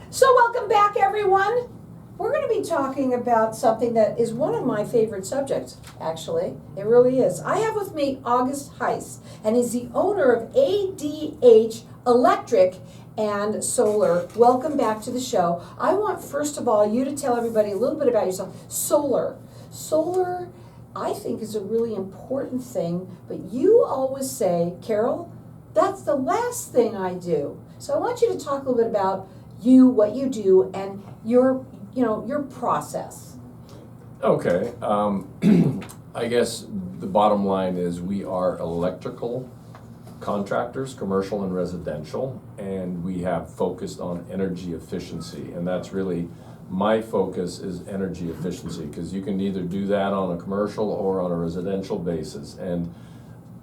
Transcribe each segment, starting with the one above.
So welcome back, everyone. We're going to be talking about something that is one of my favorite subjects, actually. It really is. I have with me August Heiss, and he's the owner of ADH Electric and Solar. Welcome back to the show. I want, first of all, you to tell everybody a little bit about yourself. Solar, I think, is a really important thing, but you always say, Carol, that's the last thing I do. So I want you to talk a little bit about you, what you do, and your process. Okay. I guess the bottom line is we are electrical contractors, commercial and residential, and we have focused on energy efficiency, and that's really my focus is energy efficiency, because you can either do that on a commercial or on a residential basis, and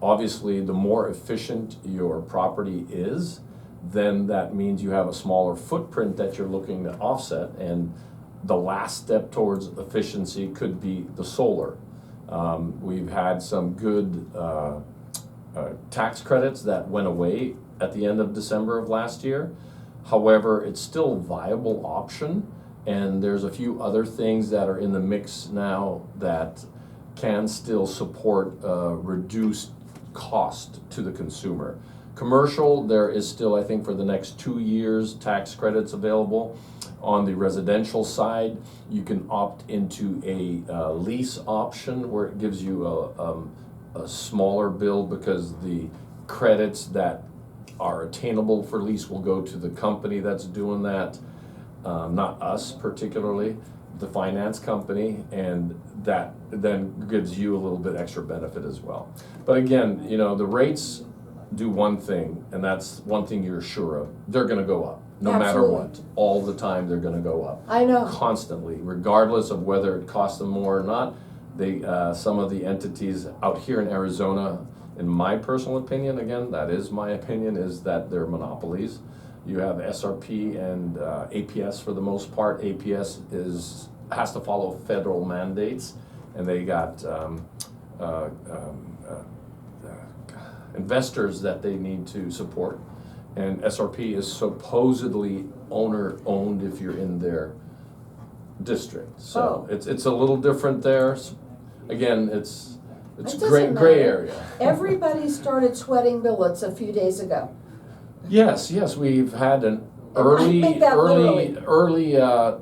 obviously the more efficient your property is, then that means you have a smaller footprint that you're looking to offset, and the last step towards efficiency could be the solar. We've had some good tax credits that went away at the end of December of last year. However, it's still a viable option, and there's a few other things that are in the mix now that can still support reduced cost to the consumer. Commercial, there is still, I think, for the next 2 years, tax credits available. On the residential side, you can opt into a lease option where it gives you a smaller bill, because the credits that are attainable for lease will go to the company that's doing that, not us particularly, the finance company, and that then gives you a little bit extra benefit as well. But again, the rates do one thing, and that's one thing you're sure of: they're going to go up no matter what. All the time they're going to go up. I know. Constantly, regardless of whether it costs them more or not. They some of the entities out here in Arizona, in my personal opinion, again, that is my opinion, is that they're monopolies. You have SRP and APS for the most part. APS has to follow federal mandates, and they got investors that they need to support, and SRP is supposedly owner-owned if you're in their district. So it's a little different there. Again, it's gray area. Everybody started sweating bullets a few days ago. Yes, we've had an early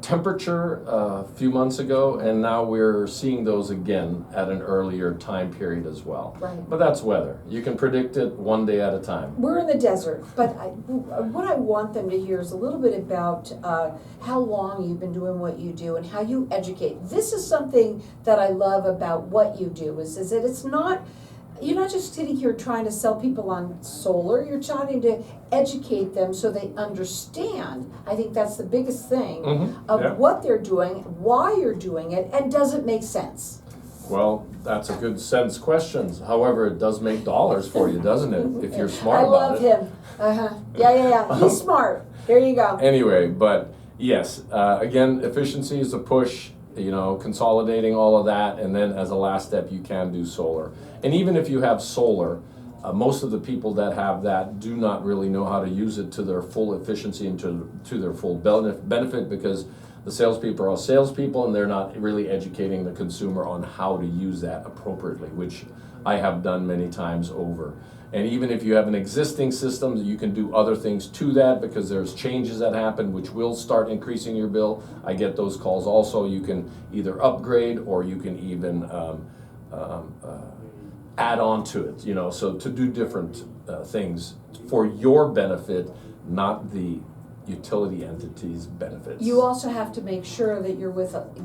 temperature a few months ago, and now we're seeing those again at an earlier time period as well. Right. But that's weather. You can predict it one day at a time. We're in the desert, but what I want them to hear is a little bit about how long you've been doing what you do and how you educate. This is something that I love about what you do, is that it's not, you're not just sitting here trying to sell people on solar, you're trying to educate them so they understand. I think that's the biggest thing of what they're doing, why you're doing it, and does it make sense? Well, that's a good sense question. However, it does make dollars for you, doesn't it? If you're smart about it. I love him. Yeah. He's smart. There you go. Anyway, but yes, again, efficiency is a push. Consolidating all of that, and then as a last step, you can do solar. And even if you have solar, most of the people that have that do not really know how to use it to their full efficiency and to their full benefit, because the salespeople are salespeople, and they're not really educating the consumer on how to use that appropriately, which I have done many times over. And even if you have an existing system, you can do other things to that, because there's changes that happen which will start increasing your bill. I get those calls also. You can either upgrade, or you can even add on to it, so to do different things for your benefit, not the utility entity's benefits. You also have to make sure that you're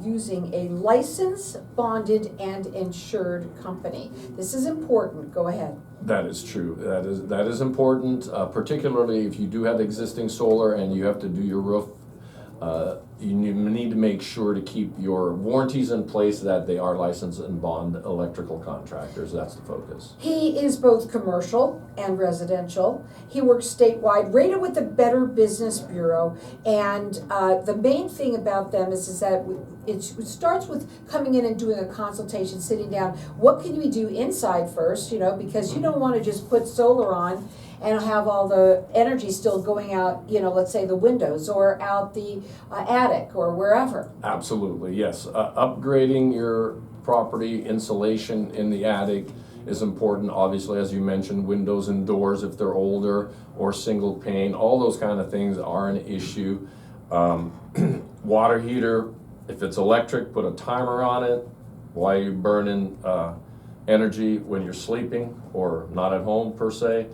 using a licensed, bonded, and insured company. This is important. Go ahead. That is true. That is important, particularly if you do have existing solar and you have to do your roof. You need to make sure to keep your warranties in place, that they are licensed and bond electrical contractors. That's the focus. He is both commercial and residential. He works statewide, rated with the Better Business Bureau. And the main thing about them is that it starts with coming in and doing a consultation, sitting down. What can we do inside first, because you don't want to just put solar on and have all the energy still going out, let's say the windows or out the attic or wherever. Absolutely, yes. Upgrading your property insulation in the attic is important. Obviously, as you mentioned, windows and doors if they're older, or single pane, all those kind of things are an issue. Water heater, if it's electric, put a timer on it. Why are you burning energy when you're sleeping or not at home per se?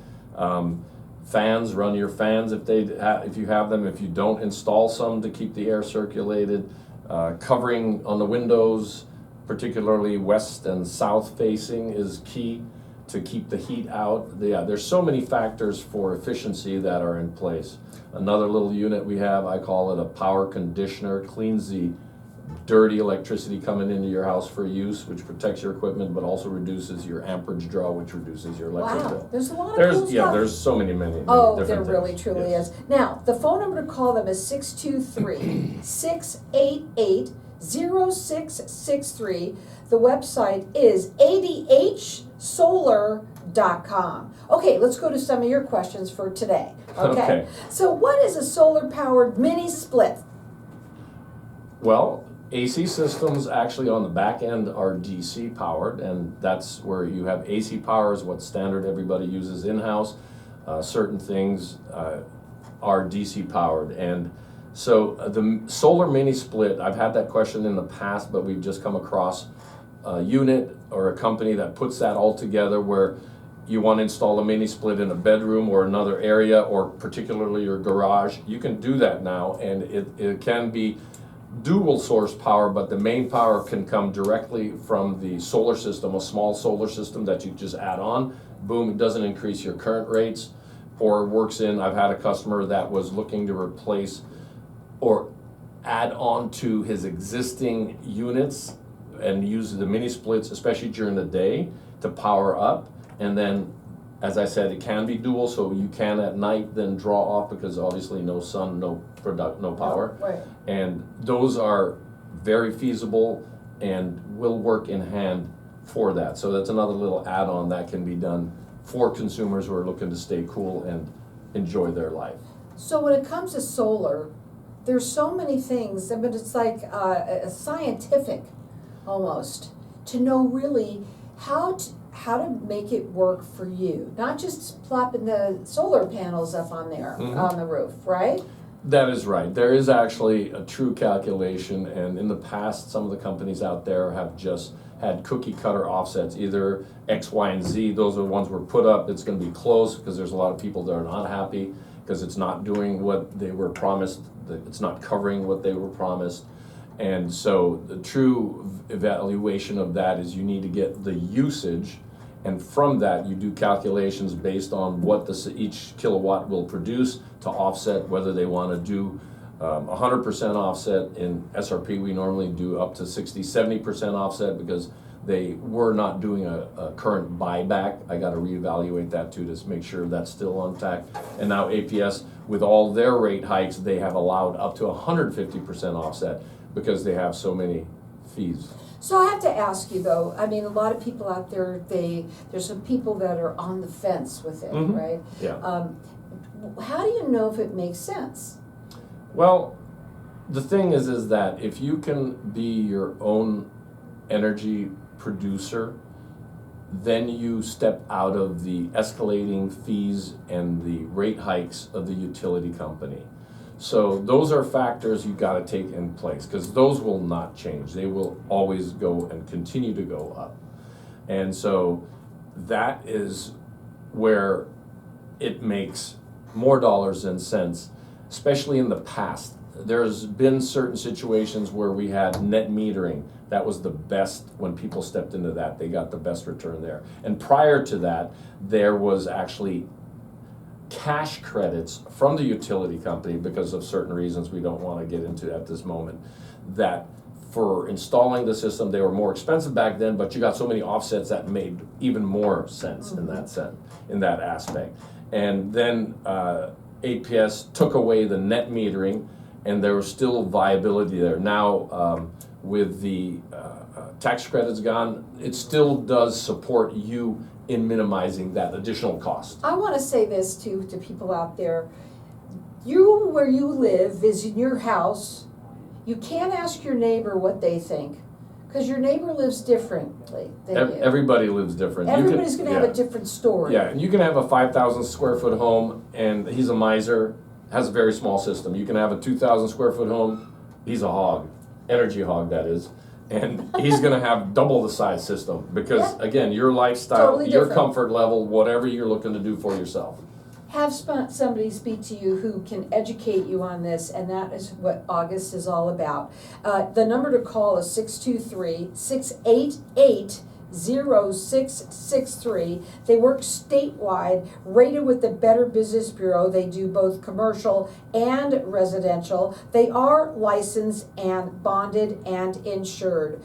Fans, run your fans if you have them. If you don't, install some to keep the air circulated. Covering on the windows, particularly west and south facing, is key to keep the heat out. There's so many factors for efficiency that are in place. Another little unit we have, I call it a power conditioner, cleans the dirty electricity coming into your house for use, which protects your equipment, but also reduces your amperage draw, which reduces your electric Wow, bill. there's a lot of cool stuff. There's so many Oh, different there things. really truly Yes. is. Now, the phone number to call them is 623-688-0663. The website is adhsolar.com. Okay, let's go to some of your questions for today. Okay. So what is a solar-powered mini split? Well, AC systems actually on the back end are DC powered, and that's where you have AC power is what standard everybody uses in-house. Certain things are DC powered, and so the solar mini split, I've had that question in the past, but we've just come across a unit or a company that puts that all together where you want to install a mini split in a bedroom or another area, or particularly your garage. You can do that now, and it can be dual source power, but the main power can come directly from the solar system, a small solar system that you just add on. Boom, it doesn't increase your current rates, or works in. I've had a customer that was looking to replace or add on to his existing units and use the mini splits, especially during the day, to power up. And then, as I said, it can be dual, so you can at night then draw off, because obviously no sun, no power. Right. And those are very feasible and will work in hand for that. So that's another little add-on that can be done for consumers who are looking to stay cool and enjoy their life. So when it comes to solar, there's so many things, but it's like a scientific almost to know really how to make it work for you, not just plopping the solar panels up on there on the roof, right? That is right. There is actually a true calculation, and in the past, some of the companies out there have just had cookie cutter offsets, either X, Y, and Z. Those are the ones were put up. It's going to be close because there's a lot of people that are not happy because it's not doing what they were promised. It's not covering what they were promised. And so the true evaluation of that is you need to get the usage, and from that you do calculations based on what each kilowatt will produce to offset, whether they want to do 100% offset. In SRP we normally do up to 60-70% offset because they were not doing a current buyback. I got to reevaluate that too to make sure that's still on track. And now APS, with all their rate hikes, they have allowed up to 150% offset because they have so many fees. So I have to ask you though, I mean, a lot of people out there, there's some people that are on the fence with it, right? Yeah. How do you know if it makes sense? Well, the thing is that if you can be your own energy producer, then you step out of the escalating fees and the rate hikes of the utility company. So those are factors you got to take in place, because those will not change. They will always go and continue to go up. And so that is where it makes more dollars than cents, especially in the past. There's been certain situations where we had net metering. That was the best. When people stepped into that, they got the best return there. And prior to that, there was actually cash credits from the utility company, because of certain reasons we don't want to get into at this moment, that for installing the system, they were more expensive back then, but you got so many offsets that made even more sense in that aspect. And then APS took away the net metering, and there was still viability there. Now with the tax credits gone, it still does support you in minimizing that additional cost. I want to say this to people out there. You, where you live, is in your house. You can't ask your neighbor what they think, because your neighbor lives differently than you. Everybody lives different. Everybody's going to have a different story. Yeah, and you can have a 5,000 square foot home, and he's a miser, has a very small system. You can have a 2,000 square foot home, he's a hog, energy hog that is, and he's going to have double the size system because, Yeah. again, your lifestyle, Totally your different. comfort level, whatever you're looking to do for yourself. Have somebody speak to you who can educate you on this, and that is what August is all about. The number to call is 623-688-0663. They work statewide, rated with the Better Business Bureau. They do both commercial and residential. They are licensed and bonded and insured.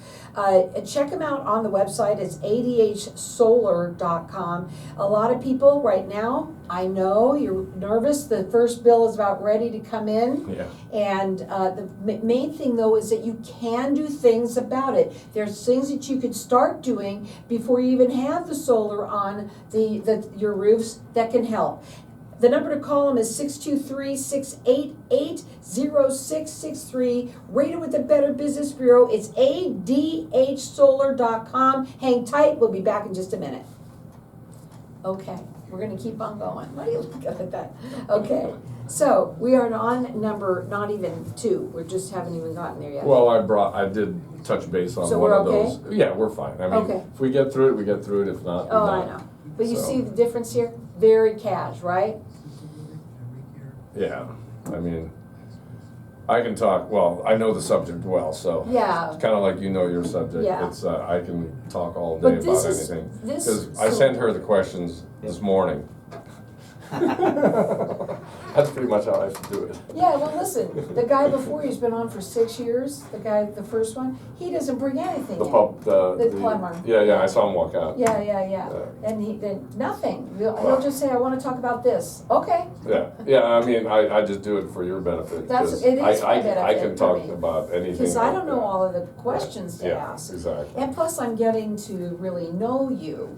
Check them out on the website. It's adhsolar.com. A lot of people right now, I know you're nervous. The first bill is about ready to come in. Yeah. And the main thing, though, is that you can do things about it. There's things that you could start doing before you even have the solar on your roofs that can help. The number to call them is 623-688-0663. Rated with the Better Business Bureau. It's adhsolar.com. Hang tight. We'll be back in just a minute. Okay, we're going to keep on going. What do you look at that? Okay, so we are on number not even 2. We just haven't even gotten there yet. Well, I did touch base on So one we're of okay? those. Yeah, we're fine. I mean, Okay. if we get through it, we get through it. If not, we Oh, don't. I know. But you So- see the difference here? Very cash, right? Yeah, I mean, I can talk, well, I know the subject well, so. Yeah. It's kind of like you know your subject. Yeah. It's, I can talk all day But about this is- anything. this- Because I so- sent her the questions this morning. That's pretty much how I should do it. Yeah, well, listen, the guy before you's been on for 6 years, the first one, he doesn't bring anything The in. the plumber. Yeah, I saw him walk out. Yeah. Yeah. And nothing. He'll just say, I want to talk about this. Okay. Yeah, I mean, I just do it for your benefit. It 'cause is my I benefit can for talk me. about anything. Because I don't know like all of the questions that. to Yeah, ask. exactly. And plus, I'm getting to really know you,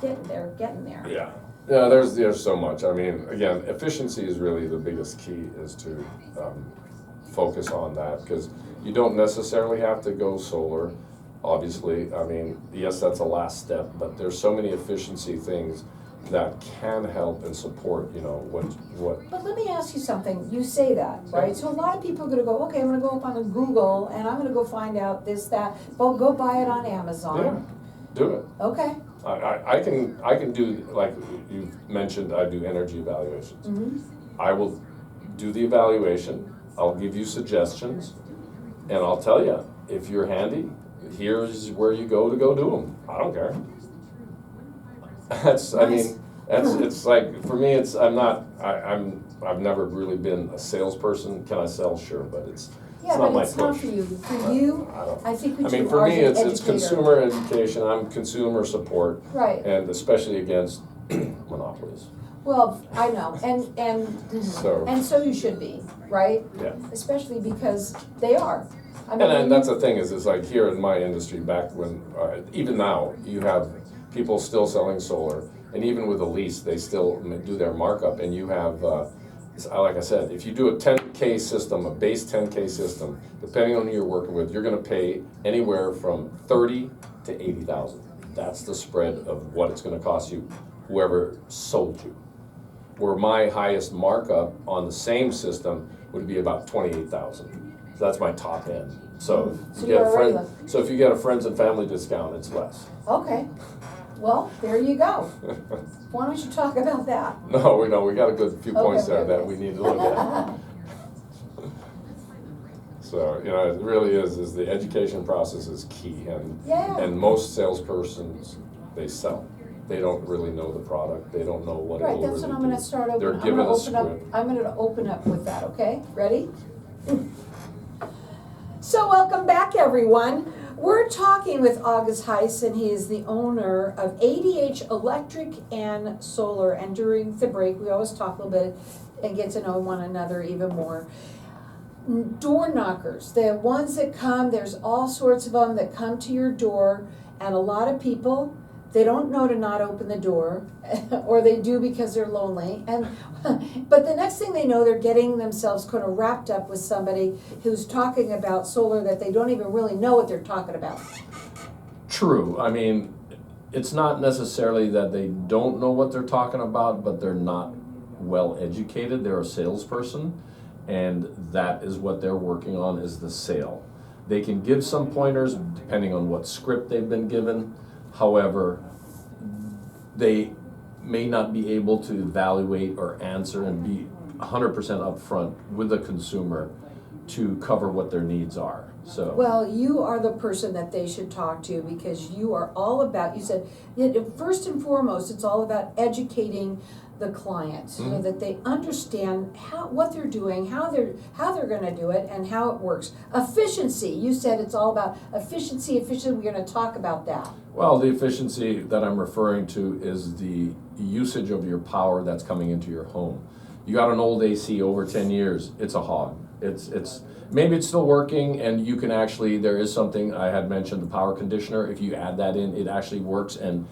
getting there. Yeah. Yeah, there's so much. I mean, again, efficiency is really the biggest key, is to focus on that, because you don't necessarily have to go solar, obviously. I mean, yes, that's a last step, but there's so many efficiency things that can help and support, what. But let me ask you something. You say that, right? So a lot of people are going to go, okay, I'm going to go up on Google and I'm going to go find out this, that. Well, go buy it on Amazon. Yeah, do it. Okay. I can do, like you mentioned, I do energy evaluations. Mm-hmm. I will do the evaluation, I'll give you suggestions, and I'll tell you, if you're handy, here's where you go to go do them. I don't care. It's like, for me, I've never really been a salesperson. Can I sell? Sure, but it's Yeah, not but my it's not push. for you. For you, I think what you for are me, is an it's educator. consumer education, I'm consumer support, Right. and especially against monopolies. Well, I know, So- and so you should be, right? Yeah. Especially because they are. I mean, And that's the thing, is like here in my industry, back when, even now, you have people still selling solar, and even with a lease, they still do their markup, and you have, like I said, if you do a 10K system, a base 10K system, depending on who you're working with, you're gonna pay anywhere from 30 to 80,000. That's the spread of what it's gonna cost you, whoever sold you. Where my highest markup on the same system would be about 28,000. So that's my top end. So if So you get you're a already friend, so if you get a friends and family discount, it's less. Okay. Well, there you go. Why don't you talk about that? No, we got a good few points there Okay. that we need to look at. So, it really is the education process is key, Yeah. and most salespersons, they sell. They don't really know the product, they don't know what it Right, will that's really what I'm gonna do. start They're opening. given a script. I'm gonna open up with that, okay? Ready? So welcome back, everyone. We're talking with August Heiss, and he is the owner of ADH Electric and Solar. And during the break, we always talk a little bit and get to know one another even more. Door knockers, the ones that come, there's all sorts of them that come to your door, and a lot of people, they don't know to not open the door, or they do because they're lonely, and but the next thing they know, they're getting themselves kind of wrapped up with somebody who's talking about solar that they don't even really know what they're talking about. True. I mean, it's not necessarily that they don't know what they're talking about, but they're not well educated. They're a salesperson, and that is what they're working on, is the sale. They can give some pointers depending on what script they've been given. However, they may not be able to evaluate or answer and be 100% upfront with the consumer to cover what their needs are. So, Well, you are the person that they should talk to, because you are all about, you said, first and foremost, it's all about educating the client so that they understand what they're doing, how they're going to do it, and how it works. Efficiency, you said it's all about efficiency. We're going to talk about that. well, the efficiency that I'm referring to is the usage of your power that's coming into your home. You got an old AC over 10 years, it's a hog. It's maybe it's still working, and you can actually, there is something I had mentioned, the power conditioner. If you add that in, it actually works and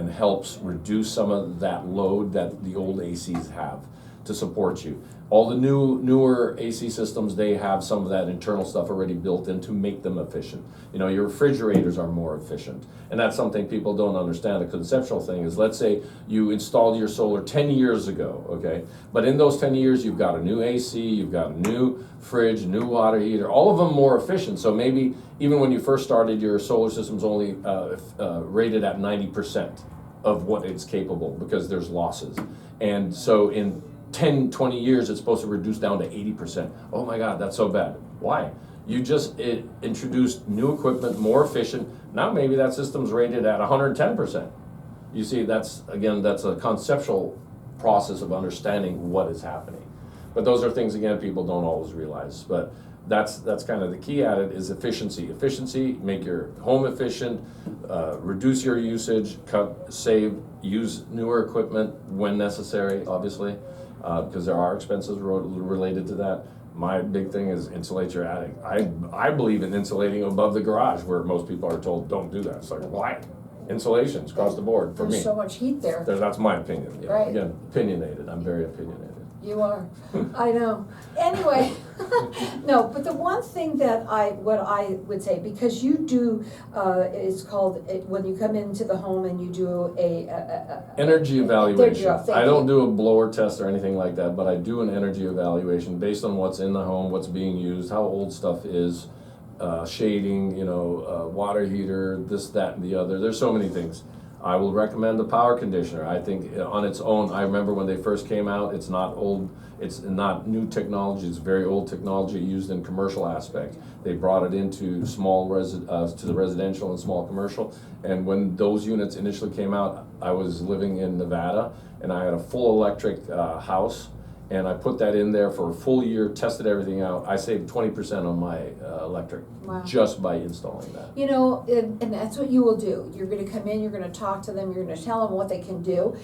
helps reduce some of that load that the old ACs have to support you. All the newer AC systems, they have some of that internal stuff already built in to make them efficient. You know, your refrigerators are more efficient, and that's something people don't understand. The conceptual thing is, let's say you installed your solar 10 years ago, okay? But in those 10 years, you've got a new AC, you've got a new fridge, new water heater, all of them more efficient. So maybe even when you first started, your solar system's only rated at 90% of what it's capable, because there's losses. And so in 10, 20 years, it's supposed to reduce down to 80%. Oh my God, that's so bad. Why? You just introduced new equipment, more efficient. Now maybe that system's rated at 110%. You see, that's a conceptual process of understanding what is happening. But those are things, again, people don't always realize. But that's kind of the key at it, is efficiency. Efficiency, make your home efficient, reduce your usage, save, use newer equipment when necessary, obviously. Because there are expenses related to that. My big thing is insulate your attic. I believe in insulating above the garage, where most people are told don't do that. It's like, why? Insulation's across the board for me. There's so much heat there. That's my opinion. You know. Right. Again, opinionated. I'm very opinionated. You are. I know. Anyway, no, but the one thing that what I would say, because you do, it's called, when you come into the home and you do energy evaluation. I don't you. do a blower test or anything like that, but I do an energy evaluation based on what's in the home, what's being used, how old stuff is, shading, water heater, this, that, and the other. There's so many things. I will recommend the power conditioner. I think on its own, I remember when they first came out, it's not old, it's not new technology, it's very old technology used in commercial aspects. They brought it into to the residential and small commercial, and when those units initially came out, I was living in Nevada, and I had a full electric house, and I put that in there for a full year, tested everything out. I saved 20% on my electric. Wow. Just by installing that. And that's what you will do. You're going to come in, you're going to talk to them, you're going to tell them what they can do.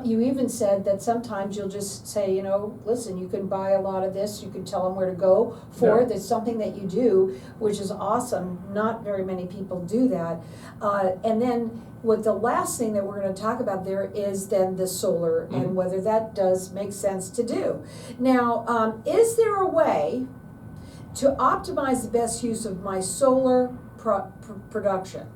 You even said that sometimes you'll just say, listen, you can buy a lot of this, you can tell them where to go for it. There's something that you do, which is awesome. Not very many people do that. And then the last thing that we're going to talk about there is then the solar and whether that does make sense to do. Now, is there a way to optimize the best use of my solar production?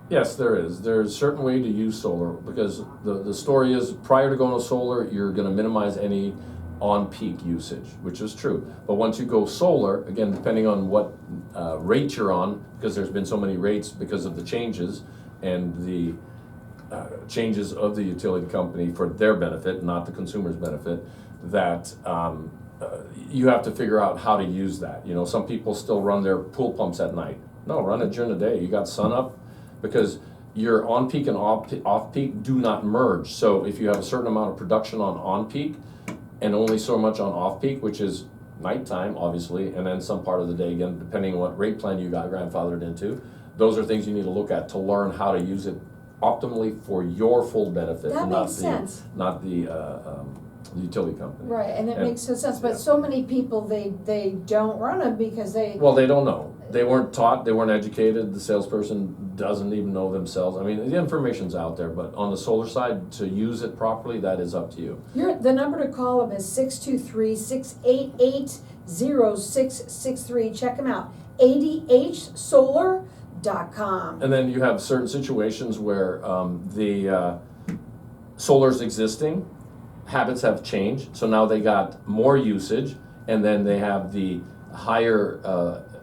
Yes, there is. There's a certain way to use solar, because the story is, prior to going to solar, you're going to minimize any on-peak usage, which is true. But once you go solar, again, depending on what rate you're on, because there's been so many rates because of the changes and the changes of the utility company for their benefit, not the consumer's benefit, that you have to figure out how to use that. Some people still run their pool pumps at night. No, run it during the day. You got sun up, because your on-peak and off-peak do not merge. So if you have a certain amount of production on-peak and only so much on off-peak, which is nighttime, obviously, and then some part of the day, again, depending on what rate plan you got grandfathered into, those are things you need to look at to learn how to use it optimally for your full benefit. That makes sense. Not the utility company. Right, and it makes sense. But so many people, they don't run them because they... Well, they don't know. They weren't taught, they weren't educated, the salesperson doesn't even know themselves. I mean, the information's out there, but on the solar side, to use it properly, that is up to you. The number to call them is 623-688-0663. Check them out, ADHsolar.com. And then you have certain situations where the solar's existing, habits have changed, so now they got more usage, and then they have the higher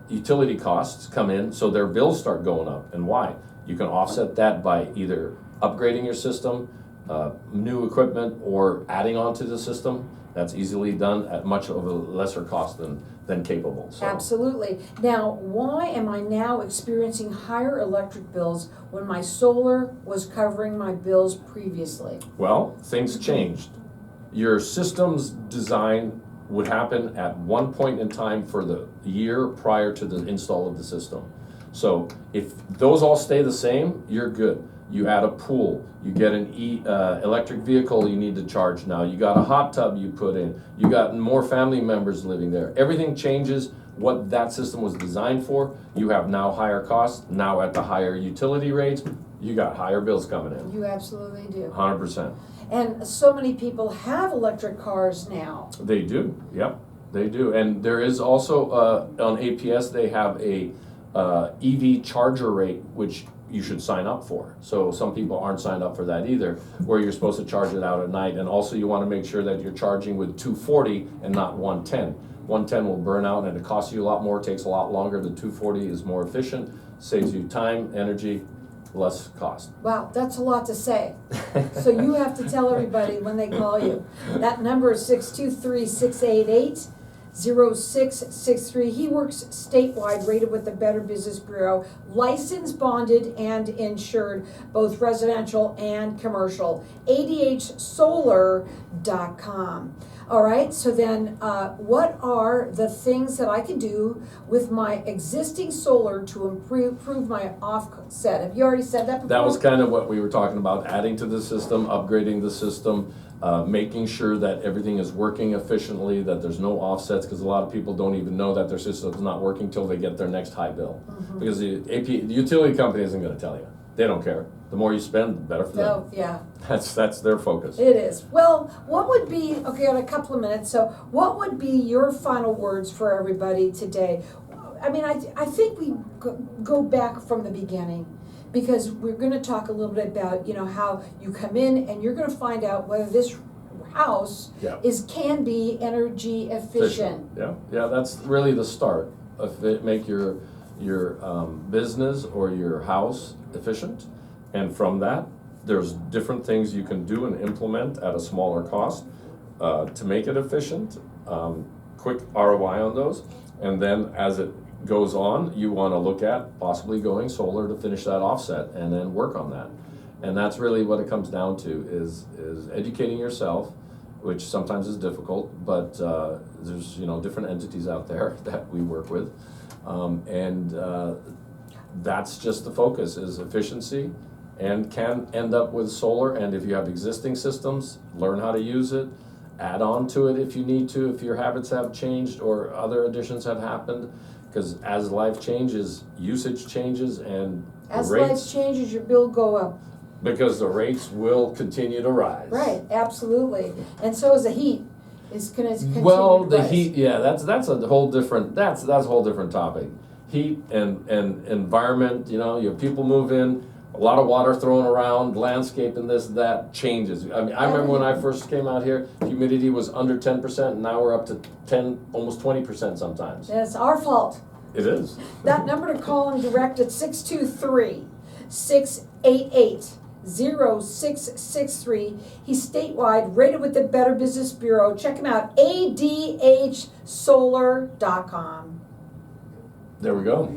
utility costs come in, so their bills start going up. And why? You can offset that by either upgrading your system, new equipment, or adding on to the system. That's easily done at much of a lesser cost than capable. So. Absolutely. Now, why am I now experiencing higher electric bills when my solar was covering my bills previously? Well, things changed. Your system's design would happen at one point in time for the year prior to the install of the system. So if those all stay the same, you're good. You add a pool, you get an electric vehicle you need to charge now, you got a hot tub you put in, you got more family members living there. Everything changes what that system was designed for. You have now higher costs, now at the higher utility rates, you got higher bills coming in. You absolutely do. 100%. And so many people have electric cars now. They do, yep, they do. And there is also, on APS, they have a EV charger rate, which you should sign up for. So some people aren't signed up for that either, where you're supposed to charge it out at night. And also you want to make sure that you're charging with 240 and not 110. 110 will burn out and it costs you a lot more, takes a lot longer. The 240 is more efficient, saves you time, energy, less cost. Wow, that's a lot to say. So you have to tell everybody when they call you. That number is 623-688-0663. He works statewide, rated with the Better Business Bureau, licensed, bonded, and insured, both residential and commercial. ADHsolar.com. All right, so then what are the things that I can do with my existing solar to improve my offset? Have you already said that before? That was kind of what we were talking about, adding to the system, upgrading the system, making sure that everything is working efficiently, that there's no offsets, because a lot of people don't even know that their system's not working till they get their next high bill. Mm-hmm. Because the utility company isn't going to tell you. They don't care. The more you spend, the better for them. Oh, yeah. That's their focus. It is. Well, what would be, okay, on a couple of minutes, so what would be your final words for everybody today? I mean, I think we go back from the beginning, because we're going to talk a little bit about, how you come in and you're going to find out whether this house can be energy efficient. Yeah, that's really the start. Make your business or your house efficient, and from that there's different things you can do and implement at a smaller cost to make it efficient, quick ROI on those, and then as it goes on you want to look at possibly going solar to finish that offset and then work on that. And that's really what it comes down to, is educating yourself, which sometimes is difficult, but there's different entities out there that we work with. That's just the focus, is efficiency, and can end up with solar. And if you have existing systems, learn how to use it, add on to it if you need to, if your habits have changed or other additions have happened, because as life changes, usage changes, and as life changes, your bill go up. Because the rates will continue to rise. Right, absolutely. And so is the heat. It's going to continue Well, to the rise. heat, that's a whole different a whole different topic. Heat and environment, you have people move in, a lot of water thrown around, landscape and this, that changes. I mean, I remember when I first came out here, humidity was under 10%, and now we're up to 10, almost 20% sometimes. And it's our fault. It is. That number to call him direct at 623-688-0663. He's statewide, rated with the Better Business Bureau. Check him out, ADHsolar.com. There we go.